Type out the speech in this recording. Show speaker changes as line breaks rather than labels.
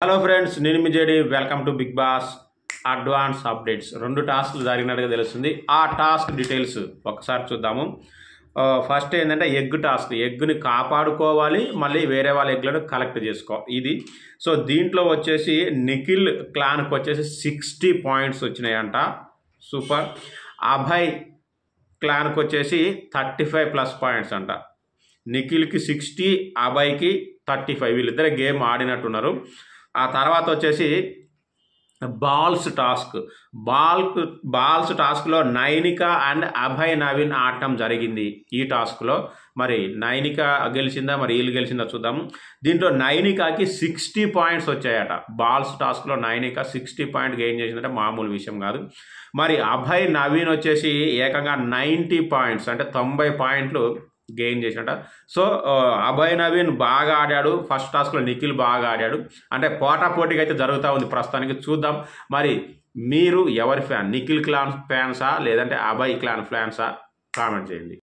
Hello friends, నేను మీ JD. Welcome to Big Boss advance updates. 2 టాస్క్లు జరిగినట్టుగా తెలుస్తుంది. ఆ టాస్క్ డీటెయిల్స్ ఒకసారి చూద్దాము. ఫస్ట్ ఏంటంటే ఎగ్ టాస్క్. ఎగ్ని కాపాడుకోవాలి, మళ్ళీ వేరే వాళ్ళ ఎగ్లను కలెక్ట్ చేసుకోవాలి. ఇది సో దీంట్లో వచ్చేసి నిఖిల్ క్లాన్కి వచ్చేసి 60 పాయింట్స్ వచ్చినాయంట. సూపర్. అభయ్ క్లాన్కి వచ్చేసి 35+ పాయింట్స్ అంట. నిఖిల్కి 60, అభయ్కి 35. వీళ్ళిద్దరే గేమ్ ఆడినట్టున్నారు. ఆ తర్వాత వచ్చేసి బాల్స్ టాస్క్లో నైనిక అండ్ అభయ్ నవీన్ ఆడటం జరిగింది. ఈ టాస్క్లో మరి నైనిక గెలిచిందా, మరి వీళ్ళు గెలిచిందా చూద్దాము. దీంట్లో నైనికాకి 60 పాయింట్స్ వచ్చాయట. బాల్స్ టాస్క్లో నైనిక 60 పాయింట్ గెయిన్ చేసిందంటే మామూలు విషయం కాదు. మరి అభయ్ నవీన్ వచ్చేసి ఏకంగా 90 పాయింట్స్ అంటే 90 పాయింట్లు గెయిన్ చేసినట. సో అభయ్ నవీన్ బాగా ఆడాడు. ఫస్ట్ టాస్క్లో నిఖిల్ బాగా ఆడాడు. అంటే పోటాపోటీగా అయితే జరుగుతూ ఉంది ప్రస్తుతానికి. చూద్దాం మరి మీరు ఎవరి ఫ్యాన్? నిఖిల్ క్లాన్ ఫ్యాన్సా లేదంటే అభయ్ క్లాన్ ఫ్యాన్సా? కామెంట్ చేయండి.